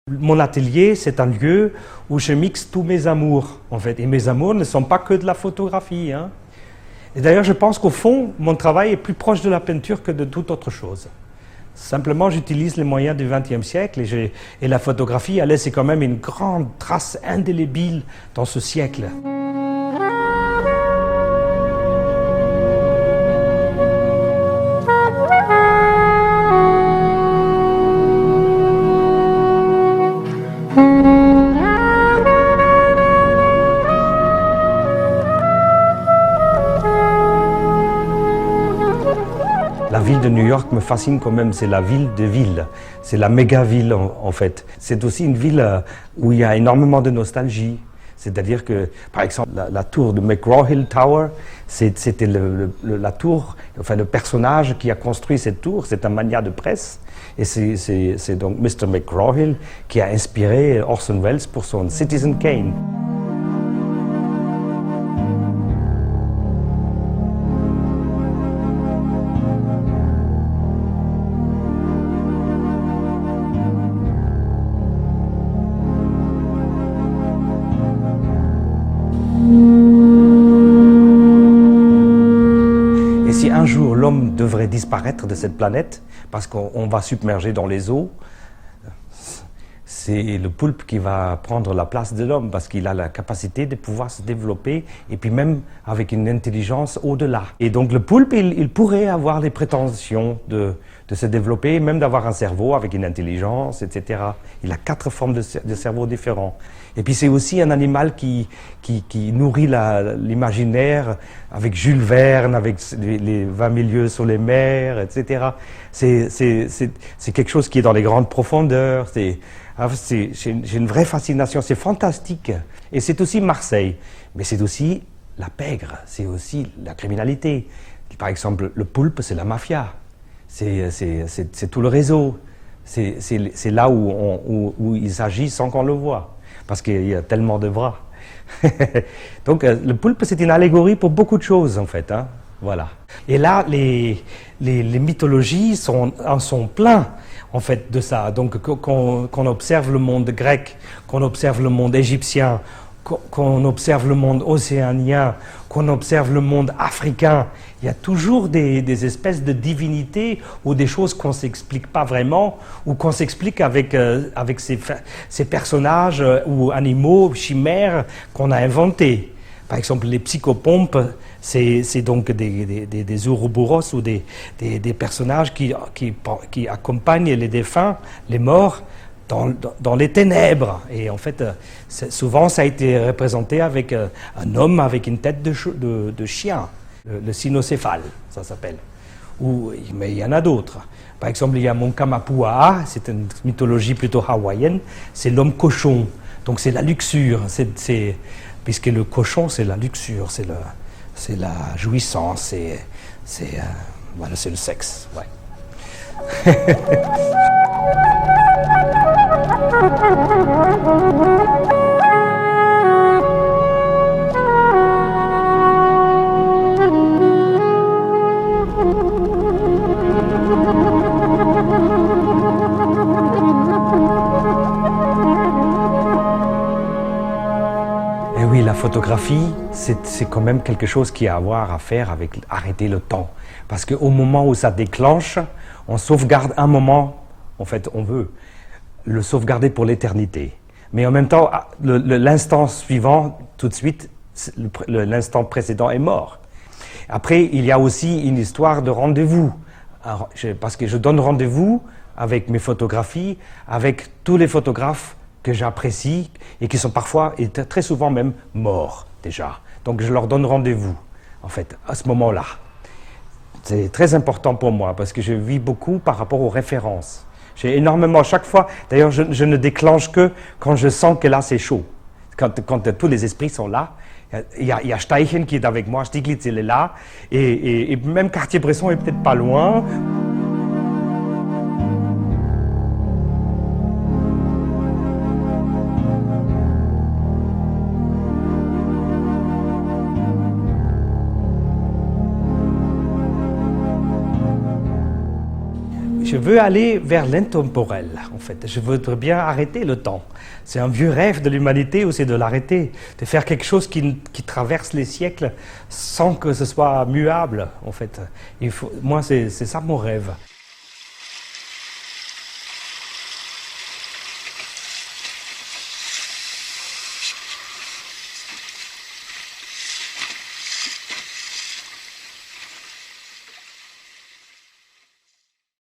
Mon atelier, c'est un lieu où je mixe tous mes amours, en fait. Et mes amours ne sont pas que de la photographie, hein. Et d'ailleurs, je pense qu'au fond, mon travail est plus proche de la peinture que de toute autre chose. Simplement, j'utilise les moyens du XXe siècle et la photographie a laissé quand même une grande trace indélébile dans ce siècle. La ville de New York me fascine quand même, c'est la ville de villes, c'est la méga-ville en fait. C'est aussi une ville où il y a énormément de nostalgie. C'est-à-dire que, par exemple, la tour de McGraw-Hill Tower, c'était la tour, enfin le personnage qui a construit cette tour, c'est un magnat de presse. Et c'est donc Mr. McGraw-Hill qui a inspiré Orson Welles pour son Citizen Kane. Et si un jour l'homme devrait disparaître de cette planète, parce qu'on va submerger dans les eaux, c'est le poulpe qui va prendre la place de l'homme, parce qu'il a la capacité de pouvoir se développer, et puis même avec une intelligence au-delà. Et donc le poulpe, il pourrait avoir les prétentions de se développer, même d'avoir un cerveau avec une intelligence, etc. Il a 4 formes de cerveau différents. Et puis c'est aussi un animal qui nourrit l'imaginaire avec Jules Verne, avec les 20 milieux sur les mers, etc. C'est quelque chose qui est dans les grandes profondeurs. J'ai une vraie fascination, c'est fantastique. Et c'est aussi Marseille, mais c'est aussi la pègre, c'est aussi la criminalité. Par exemple, le poulpe, c'est la mafia. C'est tout le réseau. C'est là où ils agissent sans qu'on le voit, parce qu'il y a tellement de bras. Donc le poulpe, c'est une allégorie pour beaucoup de choses, en fait, hein. Voilà. Et là, les mythologies en sont pleins, en fait, de ça. Donc qu'on observe le monde grec, qu'on observe le monde égyptien, qu'on observe le monde océanien, qu'on observe le monde africain, il y a toujours des espèces de divinités ou des choses qu'on ne s'explique pas vraiment ou qu'on s'explique avec ces personnages ou animaux, chimères qu'on a inventés. Par exemple, les psychopompes, c'est donc des ouroboros ou des personnages qui accompagnent les défunts, les morts, dans les ténèbres. Et en fait, souvent ça a été représenté avec un homme avec une tête de chien, le cynocéphale, ça s'appelle. Mais il y en a d'autres. Par exemple, il y a Monkamapua'a, c'est une mythologie plutôt hawaïenne, c'est l'homme cochon. Donc c'est la luxure, puisque le cochon c'est la luxure, c'est la jouissance, voilà, c'est le sexe. Ouais. Et oui, la photographie, c'est quand même quelque chose qui a à faire avec arrêter le temps. Parce qu'au moment où ça déclenche, on sauvegarde un moment, en fait, on veut le sauvegarder pour l'éternité. Mais en même temps, l'instant suivant, tout de suite, l'instant précédent est mort. Après, il y a aussi une histoire de rendez-vous. Parce que je donne rendez-vous avec mes photographies, avec tous les photographes que j'apprécie et qui sont parfois, et très souvent même, morts déjà. Donc je leur donne rendez-vous, en fait, à ce moment-là. C'est très important pour moi parce que je vis beaucoup par rapport aux références. J'ai énormément, chaque fois, d'ailleurs je ne déclenche que quand je sens que là c'est chaud. Quand tous les esprits sont là, il y a Steichen qui est avec moi, Stiglitz il est là, et même Cartier-Bresson est peut-être pas loin. Je veux aller vers l'intemporel, en fait. Je voudrais bien arrêter le temps. C'est un vieux rêve de l'humanité aussi de l'arrêter, de faire quelque chose qui traverse les siècles sans que ce soit muable, en fait. Moi, c'est ça mon rêve.